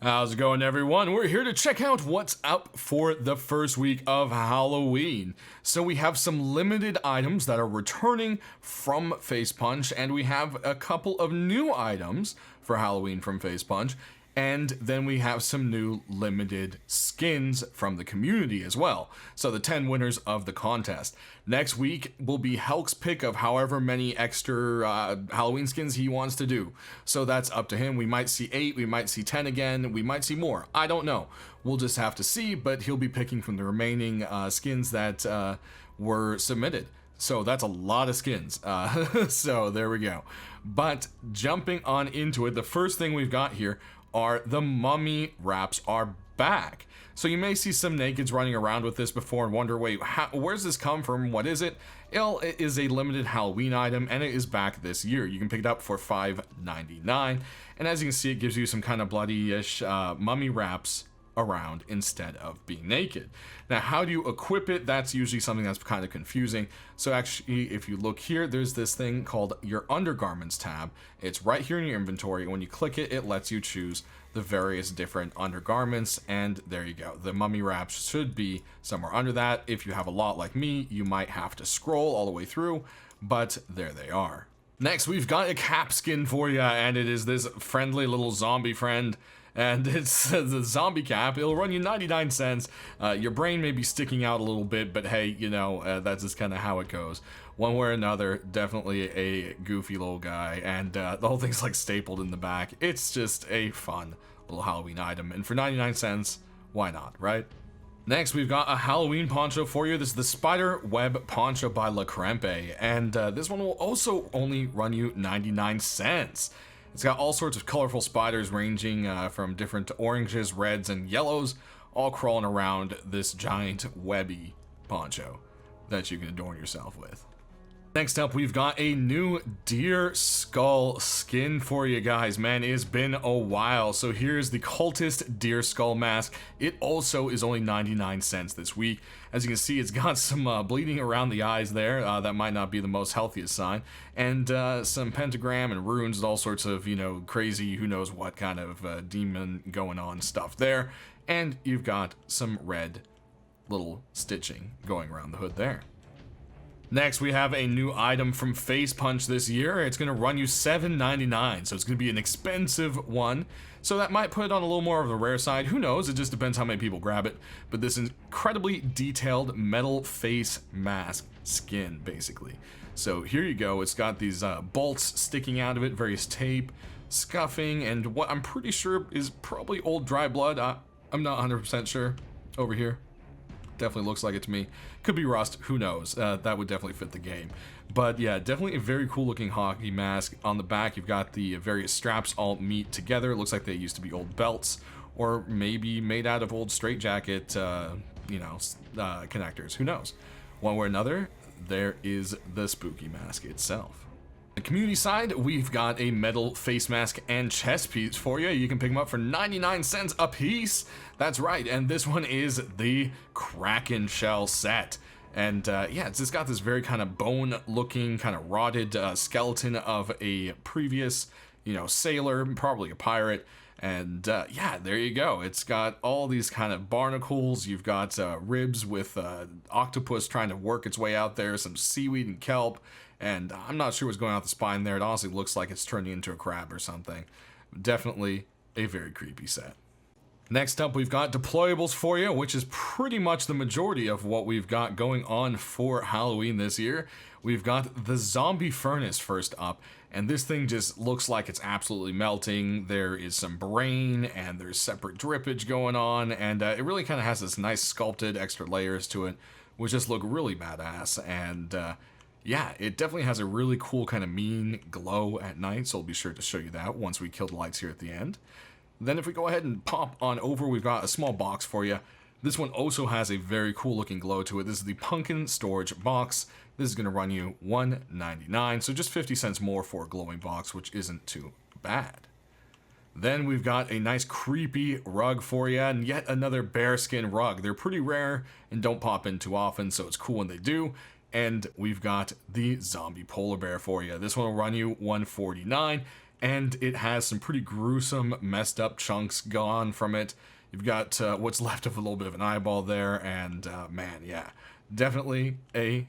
How's it going, everyone? We're here to check out what's up for the first week of Halloween. So we have some limited items that are returning from Face Punch, and we have a couple of new items for Halloween from Face Punch, and then we have some new limited skins from the community as well. So the 10 winners of the contest. Next week will be Helk's pick of however many extra Halloween skins he wants to do. So that's up to him. We might see 8, we might see 10 again, we might see more. I don't know. We'll just have to see, but he'll be picking from the remaining skins that were submitted. So that's a lot of skins. So there we go. But jumping on into it, the first thing we've got here are the mummy wraps are back. So you may see some nakeds running around with this before and wonder, wait, where's this come from? What is it? Well, it is a limited Halloween item, and it is back this year. You can pick it up for $5.99, and as you can see, it gives you some kind of bloody-ish mummy wraps around instead of being naked. Now, how do you equip it? That's usually something that's kind of confusing. So actually, if you look here, there's this thing called your undergarments tab. It's right here in your inventory. When you click it, it lets you choose the various different undergarments, and there you go. The mummy wraps should be somewhere under that. If you have a lot like me, you might have to scroll all the way through, but there they are. Next, we've got a cap skin for you, and it is this friendly little zombie friend. And it's the zombie cap. It'll run you 99 cents. Your brain may be sticking out a little bit, but hey, you know, that's just kind of how it goes. One way or another, definitely a goofy little guy, and the whole thing's like stapled in the back. It's just a fun little Halloween item, and for 99 cents, why not, right? Next, we've got a Halloween poncho for you. This is the Spider Web Poncho by La Crempe, and this one will also only run you 99 cents. It's got all sorts of colorful spiders ranging from different oranges, reds, and yellows, all crawling around this giant webby poncho that you can adorn yourself with. Next up, we've got a new deer skull skin for you guys. Man, it's been a while. So here's the Cultist Deer skull mask. It also is only 99 cents this week. As you can see, it's got some bleeding around the eyes there. That might not be the most healthiest sign. And some pentagram and runes and all sorts of, you know, crazy, who knows what kind of demon going on stuff there. And you've got some red little stitching going around the hood there. Next, we have a new item from Face Punch this year. It's going to run you $7.99, so it's going to be an expensive one. So that might put it on a little more of the rare side. Who knows? It just depends how many people grab it. But this incredibly detailed metal face mask skin, basically. So here you go. It's got these bolts sticking out of it, various tape, scuffing, and what I'm pretty sure is probably old dry blood. I'm not 100% sure over here. Definitely looks like it to me. Could be rust, who knows. That would definitely fit the game. But yeah, definitely a very cool looking hockey mask. On the back, you've got the various straps all meet together. It looks like they used to be old belts, or maybe made out of old straitjacket, connectors. Who knows? One way or another, there is the spooky mask itself. The community side, we've got a metal face mask and chest piece for you. You can pick them up for 99 cents a piece. That's right, and this one is the Kraken shell set. And yeah, it's just got this very kind of bone-looking, kind of rotted skeleton of a previous, you know, sailor, probably a pirate. And yeah, there you go. It's got all these kind of barnacles. You've got ribs with octopus trying to work its way out there, some seaweed and kelp. And I'm not sure what's going on with the spine there. It honestly looks like it's turning into a crab or something. Definitely a very creepy set. Next up, we've got deployables for you, which is pretty much the majority of what we've got going on for Halloween this year. We've got the zombie furnace first up, and this thing just looks like it's absolutely melting. There is some brain, and there's separate drippage going on, and it really kind of has this nice sculpted extra layers to it, which just look really badass. And yeah, it definitely has a really cool kind of mean glow at night, so I'll be sure to show you that once we kill the lights here at the end. Then if we go ahead and pop on over, we've got a small box for you. This one also has a very cool looking glow to it. This is the pumpkin storage box. This is going to run you $1.99, so just 50 cents more for a glowing box, which isn't too bad. Then we've got a nice creepy rug for you, and yet another bearskin rug. They're pretty rare and don't pop in too often, so it's cool when they do. And we've got the zombie polar bear for you. This one will run you $1.49. and it has some pretty gruesome, messed up chunks gone from it. You've got what's left of a little bit of an eyeball there, and man, yeah, definitely a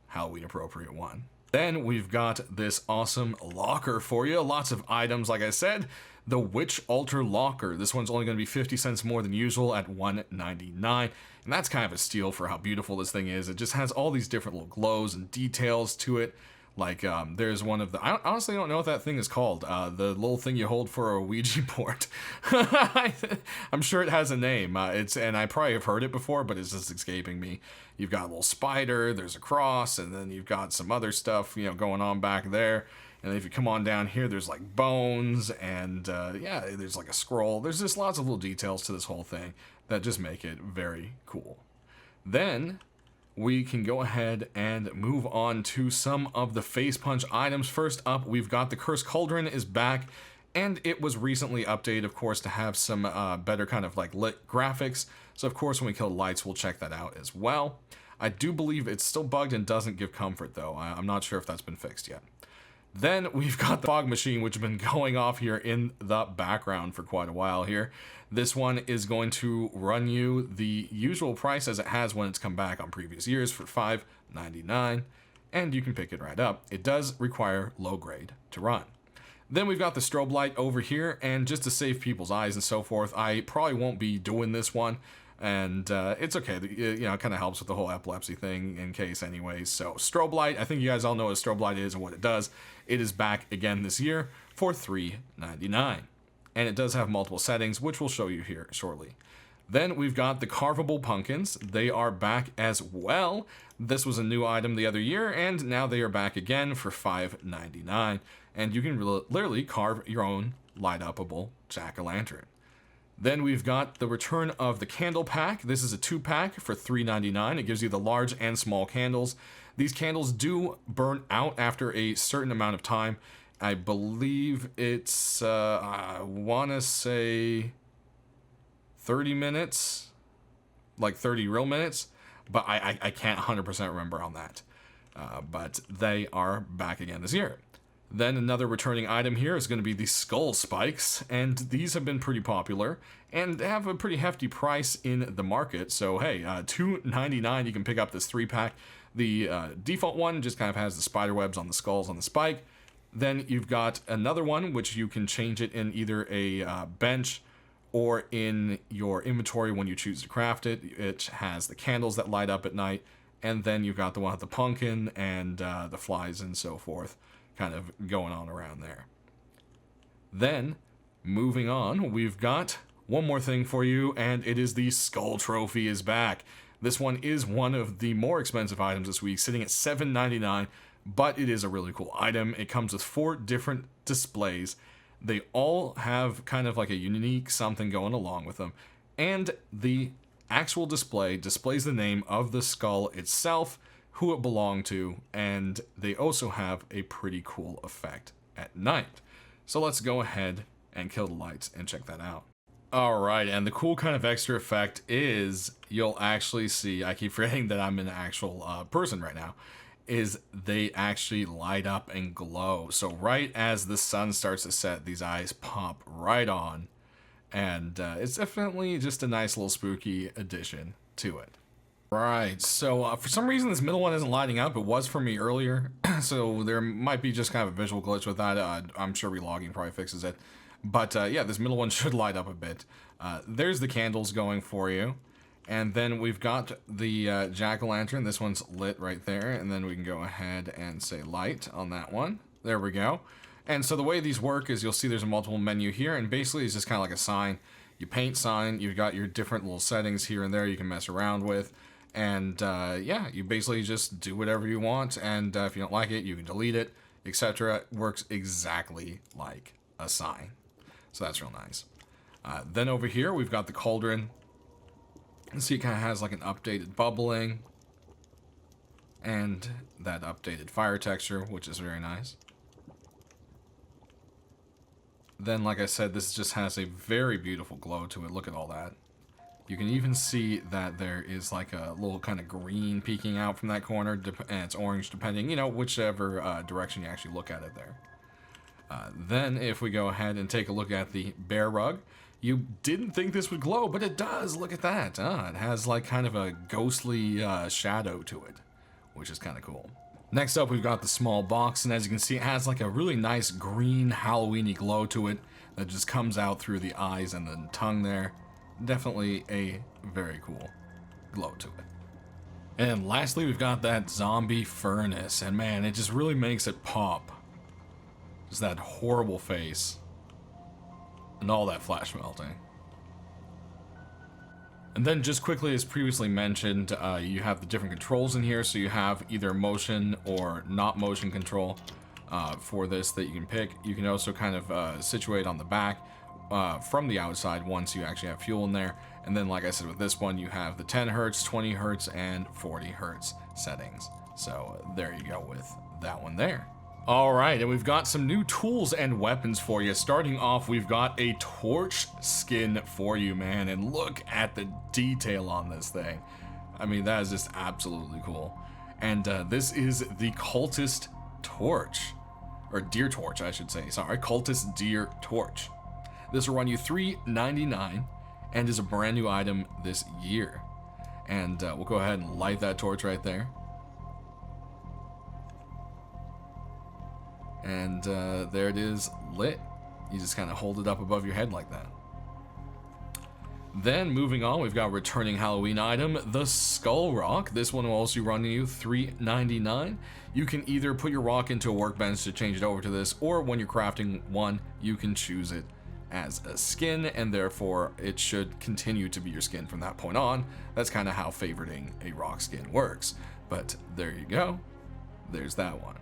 Halloween appropriate one. Then we've got this awesome locker for you. Lots of items, like I said. The Witch Altar Locker. This one's only going to be 50 cents more than usual at $1.99. And that's kind of a steal for how beautiful this thing is. It just has all these different little glows and details to it. Like, there's one of the... I honestly don't know what that thing is called. The little thing you hold for a Ouija board. I'm sure it has a name. And I probably have heard it before, but it's just escaping me. You've got a little spider, there's a cross, and then you've got some other stuff, going on back there. And then if you come on down here, there's like bones, and yeah, there's like a scroll. There's just lots of little details to this whole thing that just make it very cool. Then we can go ahead and move on to some of the Face Punch items. First up, we've got the Cursed Cauldron is back, and it was recently updated, of course, to have some better kind of like lit graphics. So of course, when we kill the lights, we'll check that out as well. I do believe it's still bugged and doesn't give comfort, though. I'm not sure if that's been fixed yet. Then we've got the fog machine, which has been going off here in the background for quite a while here. This one is going to run you the usual price as it has when it's come back on previous years for $5.99, and you can pick it right up. It does require low grade to run. Then we've got the strobe light over here, and just to save people's eyes and so forth, I probably won't be doing this one. And it's okay, it kind of helps with the whole epilepsy thing in case anyways. So strobe light, I think you guys all know what a strobe light is and what it does. It is back again this year for $3.99. And it does have multiple settings, which we'll show you here shortly. Then we've got the Carvable Pumpkins. They are back as well. This was a new item the other year, and now they are back again for $5.99. And you can literally carve your own light-upable jack-o'-lantern. Then we've got the return of the candle pack. This is a 2-pack for $3.99. It gives you the large and small candles. These candles do burn out after a certain amount of time. I believe it's, I want to say 30 minutes, like 30 real minutes, but I can't 100% remember on that. But they are back again this year. Then another returning item here is going to be the skull spikes, and these have been pretty popular and have a pretty hefty price in the market. So hey, $2.99, you can pick up this 3-pack. The default one just kind of has the spider webs on the skulls on the spike. Then you've got another one which you can change it in either a bench or in your inventory when you choose to craft it. It has the candles that light up at night, and then you've got the one with the pumpkin and the flies and so forth, kind of going on around there. Then, moving on, we've got one more thing for you, and it is the Skull Trophy is back. This one is one of the more expensive items this week, sitting at $7.99, but it is a really cool item. It comes with 4 different displays. They all have kind of like a unique something going along with them, and the actual display displays the name of the skull itself, who it belonged to, and they also have a pretty cool effect at night. So let's go ahead and kill the lights and check that out. Alright, and the cool kind of extra effect is you'll actually see, I keep forgetting that I'm an actual person right now, is they actually light up and glow. So right as the sun starts to set, these eyes pop right on, and it's definitely just a nice little spooky addition to it. Right, so for some reason this middle one isn't lighting up. It was for me earlier, so there might be just kind of a visual glitch with that. I'm sure relogging probably fixes it. But yeah, this middle one should light up a bit. There's the candles going for you. And then we've got the jack-o'-lantern. This one's lit right there. And then we can go ahead and say light on that one. There we go. And so the way these work is you'll see there's a multiple menu here. And basically it's just kind of like a sign. You paint sign. You've got your different little settings here and there you can mess around with. And yeah, you basically just do whatever you want, and if you don't like it, you can delete it, etc. It works exactly like a sign. So that's real nice. Then over here, we've got the Cauldron. See, it kind of has like an updated bubbling, and that updated fire texture, which is very nice. Then, like I said, this just has a very beautiful glow to it. Look at all that. You can even see that there is like a little kind of green peeking out from that corner, and it's orange depending, whichever direction you actually look at it there. Then if we go ahead and take a look at the bear rug, you didn't think this would glow, but it does. Look at that. It has like kind of a ghostly shadow to it, which is kind of cool. Next up, we've got the small box, and as you can see, it has like a really nice green Halloween-y glow to it that just comes out through the eyes and the tongue there. Definitely a very cool glow to it. And lastly, we've got that zombie furnace, and man, it just really makes it pop. Just that horrible face. And all that flash melting. And then just quickly, as previously mentioned, you have the different controls in here. So you have either motion or not motion control for this that you can pick. You can also kind of situate on the back from the outside once you actually have fuel in there. And then, like I said, with this one, you have the 10 hertz, 20 hertz, and 40 hertz settings. So there you go with that one there. All right, and we've got some new tools and weapons for you. Starting off, we've got a torch skin for you, man. And look at the detail on this thing. I mean, that is just absolutely cool. And this is the Cultist torch. Or Deer torch, I should say. Sorry, Cultist Deer torch. This will run you $3.99 and is a brand new item this year. And we'll go ahead and light that torch right there. And there it is, lit. You just kind of hold it up above your head like that. Then moving on, we've got returning Halloween item, the Skull Rock. This one will also run you $3.99. You can either put your rock into a workbench to change it over to this, or when you're crafting one, you can choose it as a skin, and therefore it should continue to be your skin from that point on. That's kind of how favoriting a rock skin works. But there you go. There's that one.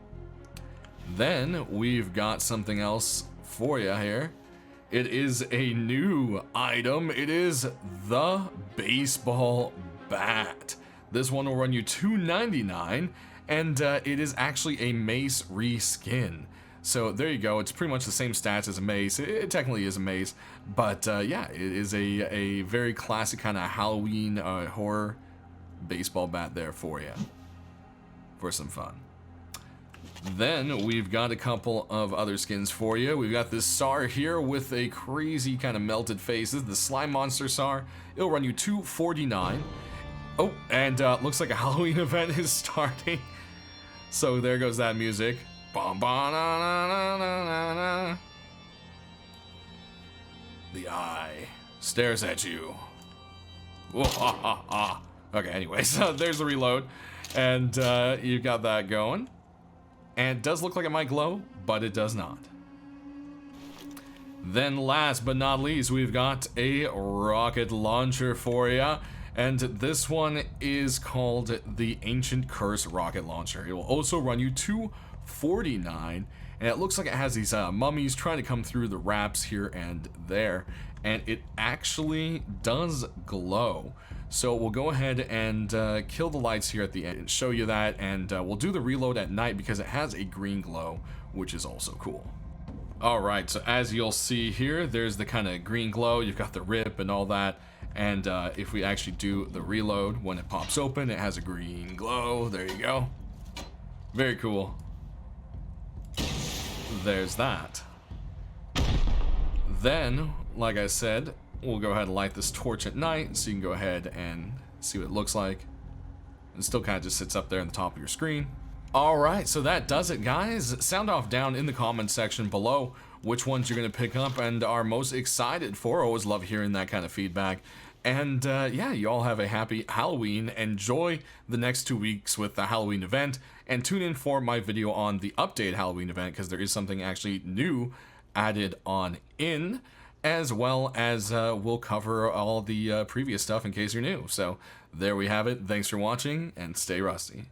Then we've got something else for you here. It is a new item. It is the baseball bat. This one will run you $2.99, and it is actually a mace reskin. So there you go. It's pretty much the same stats as a mace. It technically is a mace, but yeah, it is a very classic kind of Halloween horror baseball bat there for you, for some fun. Then we've got a couple of other skins for you. We've got this SAR here with a crazy kind of melted face. This is the Slime Monster SAR. It'll run you $2.49. Oh, and looks like a Halloween event is starting. So there goes that music. Bum, ba, na, na, na, na, na. The eye stares at you. Whoa, ha, ha, ha. Okay, anyway, so there's the reload. And you've got that going. And it does look like it might glow, but it does not. Then last but not least, we've got a rocket launcher for you. And this one is called the Ancient Curse Rocket Launcher. It will also run you $2.49. And it looks like it has these mummies trying to come through the wraps here and there. And it actually does glow. So we'll go ahead and kill the lights here at the end and show you that, and we'll do the reload at night because it has a green glow, which is also cool. Alright, so as you'll see here, there's the kind of green glow, you've got the rip and all that, and if we actually do the reload, when it pops open, it has a green glow. There you go. Very cool. There's that. Then, like I said, we'll go ahead and light this torch at night so you can go ahead and see what it looks like. It still kind of just sits up there on the top of your screen. Alright, so that does it, guys. Sound off down in the comments section below which ones you're going to pick up and are most excited for. Always love hearing that kind of feedback. And yeah, you all have a happy Halloween. Enjoy the next 2 weeks with the Halloween event. And tune in for my video on the update Halloween event, because there is something actually new added on in, as well as we'll cover all the previous stuff in case you're new. So there we have it. Thanks for watching, and stay rusty.